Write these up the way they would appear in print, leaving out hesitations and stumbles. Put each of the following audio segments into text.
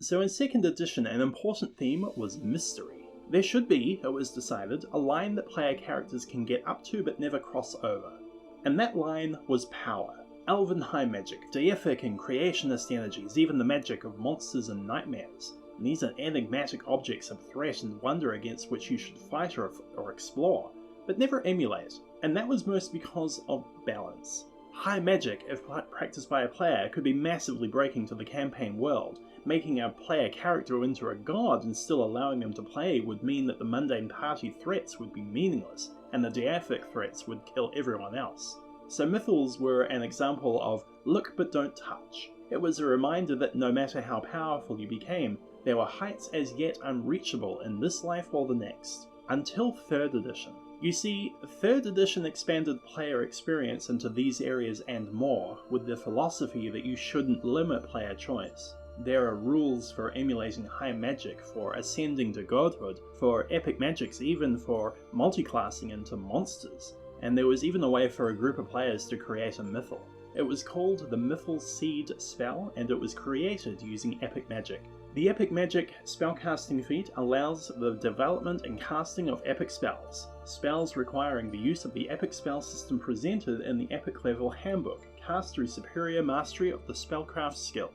So in 2nd edition, an important theme was mystery. There should be, it was decided, a line that player characters can get up to but never cross over. And that line was power. Elven high magic, deific and creationist energies, even the magic of monsters and nightmares. And these are enigmatic objects of threat and wonder against which you should fight or explore, but never emulate. And that was most because of balance. High magic, if practiced by a player, could be massively breaking to the campaign world. Making a player character into a god and still allowing them to play would mean that the mundane party threats would be meaningless, and the deific threats would kill everyone else. So Mythals were an example of look but don't touch. It was a reminder that no matter how powerful you became, there were heights as yet unreachable in this life or the next. Until 3rd edition. You see, 3rd edition expanded player experience into these areas and more, with the philosophy that you shouldn't limit player choice. There are rules for emulating high magic, for ascending to godhood, for epic magics, even for multiclassing into monsters. And there was even a way for a group of players to create a Mythal. It was called the Mythal Seed spell, and it was created using epic magic. The epic magic spellcasting feat allows the development and casting of epic spells. Spells requiring the use of the epic spell system presented in the epic level handbook, cast through superior mastery of the spellcraft skill.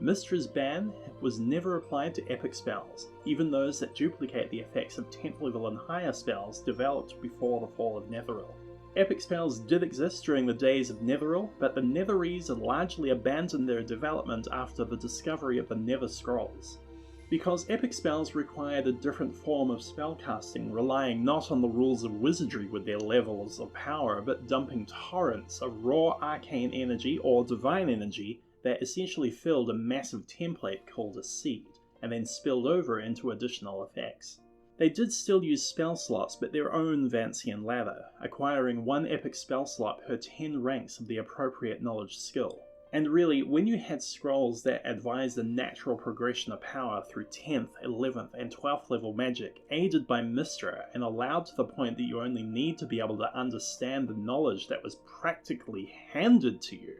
Mystra's ban was never applied to epic spells, even those that duplicate the effects of 10th level and higher spells developed before the fall of Netheril. Epic spells did exist during the days of Netheril, but the Netherese largely abandoned their development after the discovery of the Nether Scrolls. Because epic spells required a different form of spellcasting, relying not on the rules of wizardry with their levels of power, but dumping torrents of raw arcane energy or divine energy that essentially filled a massive template called a seed, and then spilled over into additional effects. They did still use spell slots, but their own Vancian ladder, acquiring 1 epic spell slot per 10 ranks of the appropriate knowledge skill. And really, when you had scrolls that advised the natural progression of power through 10th, 11th, and 12th level magic, aided by Mystra, and allowed to the point that you only need to be able to understand the knowledge that was practically handed to you,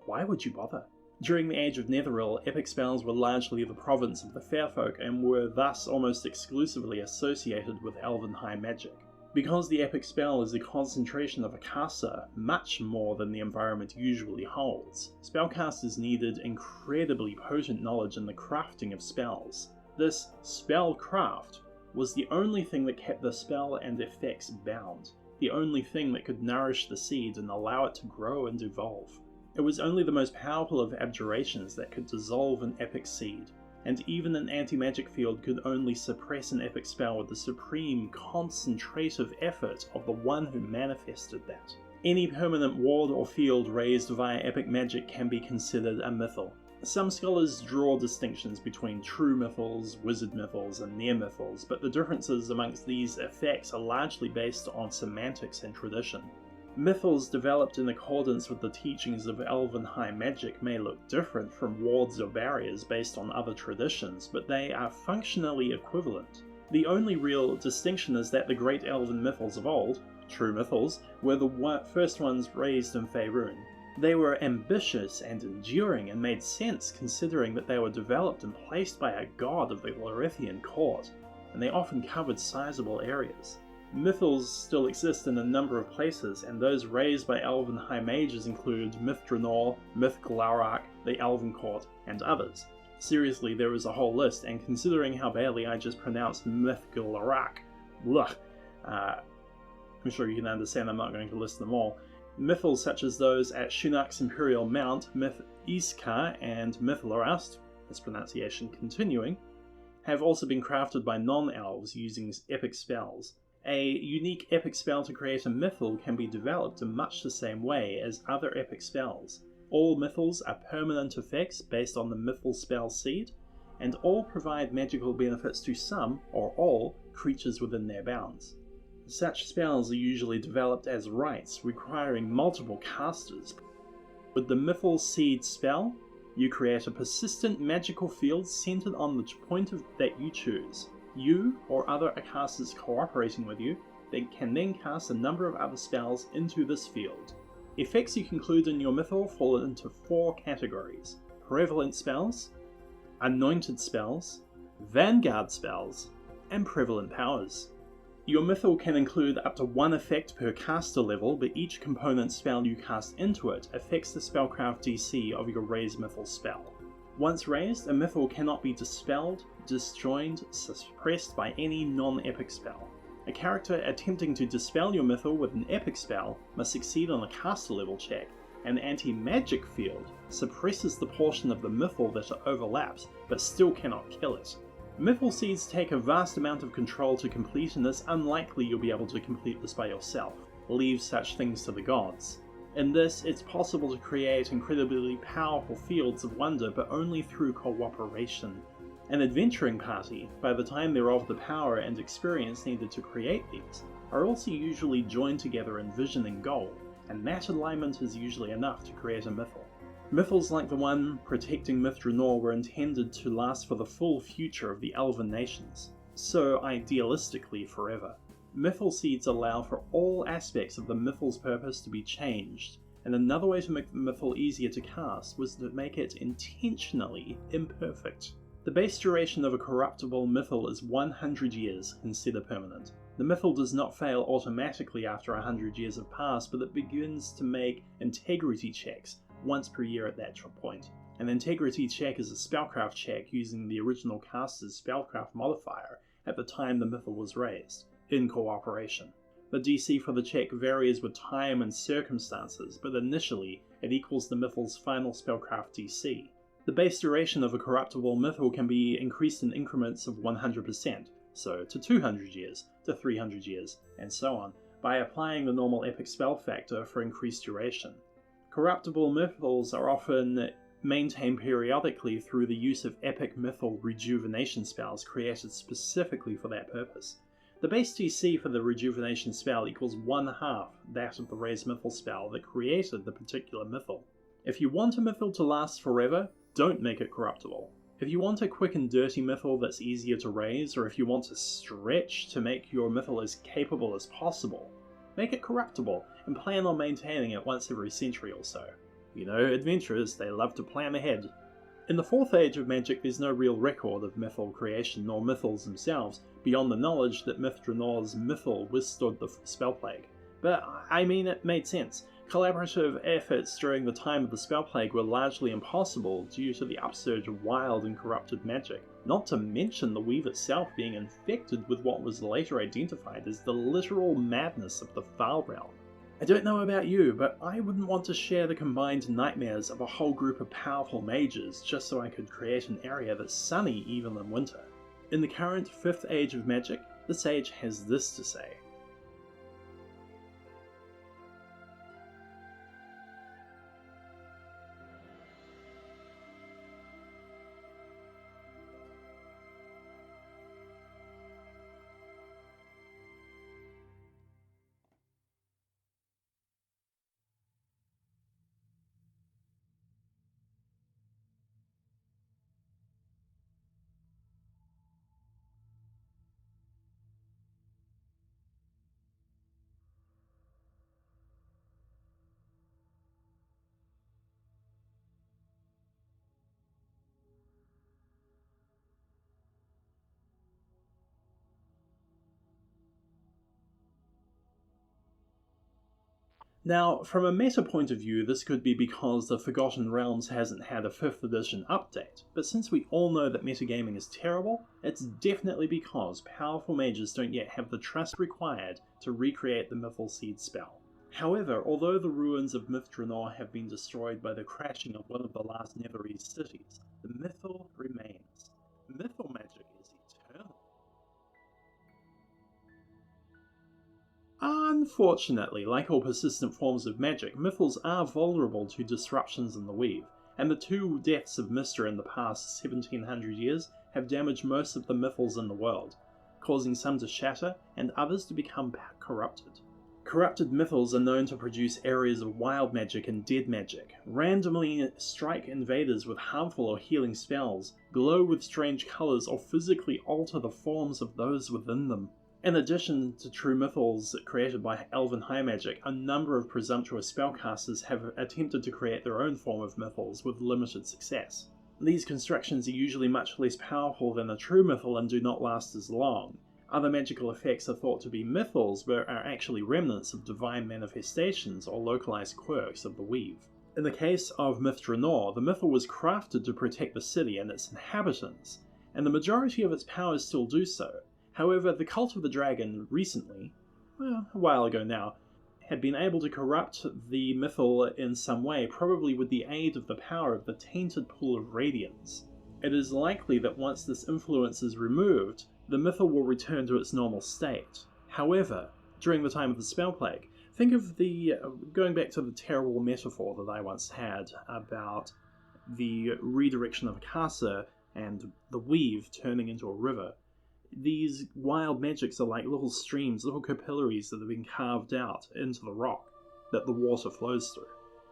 why would you bother? During the Age of Netheril, epic spells were largely the province of the Fairfolk and were thus almost exclusively associated with Elven high magic. Because the epic spell is the concentration of a caster much more than the environment usually holds, spellcasters needed incredibly potent knowledge in the crafting of spells. This spell craft was the only thing that kept the spell and effects bound, the only thing that could nourish the seed and allow it to grow and evolve. It was only the most powerful of abjurations that could dissolve an epic seed, and even an anti-magic field could only suppress an epic spell with the supreme concentrative effort of the one who manifested that. Any permanent ward or field raised via epic magic can be considered a mythal. Some scholars draw distinctions between true mythals, wizard mythals, and near mythals, but the differences amongst these effects are largely based on semantics and tradition. Mythals developed in accordance with the teachings of Elven high magic may look different from wards or barriers based on other traditions, but they are functionally equivalent. The only real distinction is that the great Elven mythals of old, true mythals, were the first ones raised in Faerun. They were ambitious and enduring and made sense considering that they were developed and placed by a god of the Lorethian court, and they often covered sizable areas. Mythals still exist in a number of places, and those raised by Elven high mages include Mythdraenor, Mythglaurach, the Elven Court, and others. Seriously, there is a whole list, and considering how badly I just pronounced Mythglaurach, I'm sure you can understand I'm not going to list them all. Mythals such as those at Shunak's Imperial Mount, Myth Iskar, and Mythlorast, this pronunciation continuing, have also been crafted by non-elves using epic spells. A unique epic spell to create a mythal can be developed in much the same way as other epic spells. All mythals are permanent effects based on the mythal spell seed, and all provide magical benefits to some, or all, creatures within their bounds. Such spells are usually developed as rites, requiring multiple casters. With the mythal seed spell, you create a persistent magical field centered on the point that you choose. You, or other casters cooperating with you, can then cast a number of other spells into this field. Effects you conclude in your mythal fall into 4 categories: prevalent spells, anointed spells, vanguard spells, and prevalent powers. Your Mythal can include up to one effect per caster level, but each component spell you cast into it affects the spellcraft DC of your raised Mythal spell. Once raised, a Mythal cannot be dispelled, disjoined, suppressed by any non-epic spell. A character attempting to dispel your Mythal with an epic spell must succeed on a caster level check. An anti-magic field suppresses the portion of the Mythal that it overlaps, but still cannot kill it. Mythal seeds take a vast amount of control to complete, and it's unlikely you'll be able to complete this by yourself. Leave such things to the gods. In this, it's possible to create incredibly powerful fields of wonder, but only through cooperation. An adventuring party, by the time they're of the power and experience needed to create these, are also usually joined together in vision and goal, and that alignment is usually enough to create a Mythal. Mythals like the one protecting Mythal were intended to last for the full future of the Elven nations, so idealistically forever. Mythal seeds allow for all aspects of the Mythal's purpose to be changed, and another way to make the Mythal easier to cast was to make it intentionally imperfect. The base duration of a corruptible Mythal is 100 years, considered permanent. The Mythal does not fail automatically after 100 years have passed, but it begins to make integrity checks once per year at that point. An integrity check is a spellcraft check using the original caster's spellcraft modifier at the time the Mythal was raised, in cooperation. The DC for the check varies with time and circumstances, but initially it equals the Mythal's final spellcraft DC. The base duration of a corruptible Mythal can be increased in increments of 100%, so to 200 years, to 300 years, and so on, by applying the normal epic spell factor for increased duration. Corruptible Mythals are often maintained periodically through the use of epic Mythal rejuvenation spells created specifically for that purpose. The base DC for the rejuvenation spell equals 1/2 that of the raised Mythal spell that created the particular Mythal. If you want a Mythal to last forever, don't make it corruptible. If you want a quick and dirty Mythal that's easier to raise, or if you want to stretch to make your Mythal as capable as possible, make it corruptible and plan on maintaining it once every century or so. You know, adventurers, they love to plan ahead. In the 4th Age of Magic, there's no real record of Mythal creation nor Mythals themselves, beyond the knowledge that Mythdranor's Mythal withstood the spell plague. But, I mean, it made sense. Collaborative efforts during the time of the spell plague were largely impossible due to the upsurge of wild and corrupted magic, not to mention the weave itself being infected with what was later identified as the literal madness of the Foul Realm. I don't know about you, but I wouldn't want to share the combined nightmares of a whole group of powerful mages just so I could create an area that's sunny even in winter. In the current 5th Age of Magic, the sage has this to say. Now, from a meta point of view, this could be because the Forgotten Realms hasn't had a 5th edition update, but since we all know that metagaming is terrible, it's definitely because powerful mages don't yet have the trust required to recreate the Mythal Seed spell. However, although the ruins of Mythdraenor have been destroyed by the crashing of one of the last Netherese cities, the Mythal remains. Mythal magic is eternal. Unfortunately, like all persistent forms of magic, Mythals are vulnerable to disruptions in the weave, and the 2 deaths of Mystra in the past 1700 years have damaged most of the Mythals in the world, causing some to shatter and others to become corrupted. Corrupted Mythals are known to produce areas of wild magic and dead magic, randomly strike invaders with harmful or healing spells, glow with strange colours, or physically alter the forms of those within them. In addition to true Mythals created by Elven high magic, a number of presumptuous spellcasters have attempted to create their own form of Mythals with limited success. These constructions are usually much less powerful than a true mythal and do not last as long. Other magical effects are thought to be mythals, but are actually remnants of divine manifestations or localized quirks of the weave. In the case of Mythal, the mythal was crafted to protect the city and its inhabitants, and the majority of its powers still do so. However, the Cult of the Dragon recently, well, a while ago now, had been able to corrupt the mythal in some way, probably with the aid of the power of the tainted pool of radiance. It is likely that once this influence is removed, the mythal will return to its normal state. However, during the time of the spell plague, think of going back to the terrible metaphor that I once had about the redirection of a caster and the weave turning into a river. These wild magics are like little streams, little capillaries that have been carved out into the rock that the water flows through.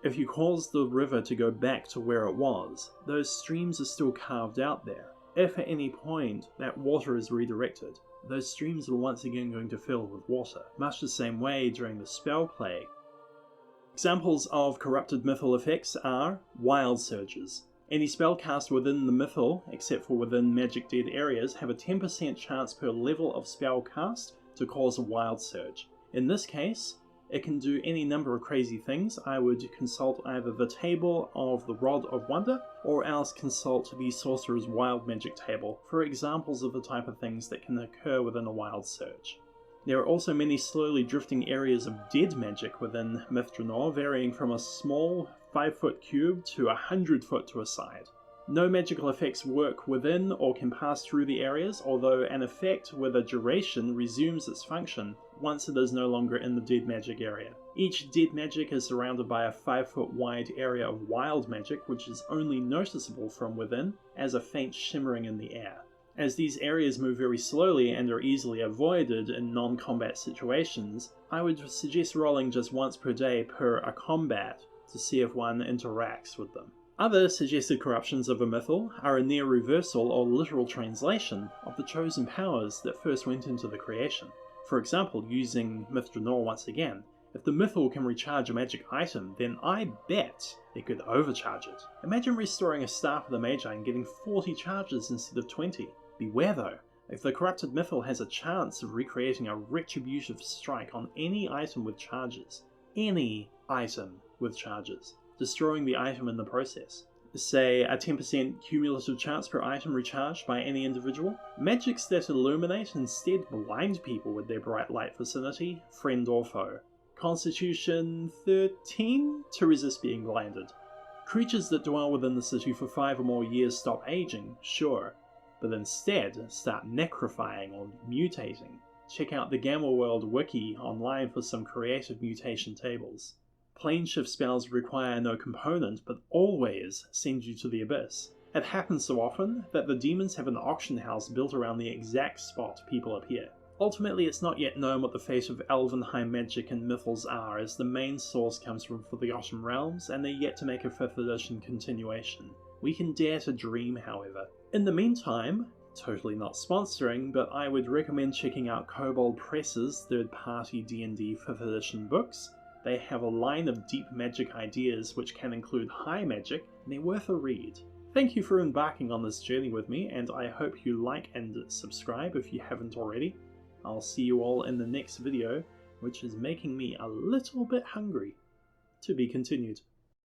If you cause the river to go back to where it was, those streams are still carved out there. If at any point that water is redirected, those streams are once again going to fill with water, much the same way during the spell plague. Examples of corrupted mythal effects are wild surges. Any spell cast within the mythal, except for within magic dead areas, have a 10% chance per level of spell cast to cause a wild surge. In this case, it can do any number of crazy things. I would consult either the table of the Rod of Wonder, or else consult the Sorcerer's Wild Magic table for examples of the type of things that can occur within a wild surge. There are also many slowly drifting areas of dead magic within Mythal, varying from a small 5-foot cube to 100 foot to a side. No magical effects work within or can pass through the areas, although an effect with a duration resumes its function once it is no longer in the dead magic area. Each dead magic is surrounded by a 5-foot wide area of wild magic, which is only noticeable from within as a faint shimmering in the air. As these areas move very slowly and are easily avoided in non-combat situations, I would suggest rolling just once per day per a combat to see if one interacts with them. Other suggested corruptions of a mythal are a near reversal or literal translation of the chosen powers that first went into the creation. For example, using Mythal once again, if the mythal can recharge a magic item, then I bet it could overcharge it. Imagine restoring a Staff of the Magi and getting 40 charges instead of 20. Beware though, if the corrupted mythal has a chance of recreating a retributive strike on any item with charges, destroying the item in the process. Say a 10% cumulative chance per item recharged by any individual. Magics that illuminate instead blind people with their bright light vicinity, friend or foe. Constitution 13 to resist being blinded. Creatures that dwell within the city for 5 or more years stop aging, sure, but instead start necrophying or mutating. Check out the Gamma World wiki online for some creative mutation tables. Plane shift spells require no component, but always send you to the abyss. It happens so often that the demons have an auction house built around the exact spot people appear. Ultimately, it's not yet known what the fate of Elvenheim magic and Mythals are, as the main source comes from Forgotten Realms, and they're yet to make a 5th edition continuation. We can dare to dream, however. In the meantime, totally not sponsoring, but I would recommend checking out Kobold Press's third-party D&D 5th edition books. They have a line of deep magic ideas which can include high magic, and they're worth a read. Thank you for embarking on this journey with me, and I hope you like and subscribe if you haven't already. I'll see you all in the next video, which is making me a little bit hungry. To be continued.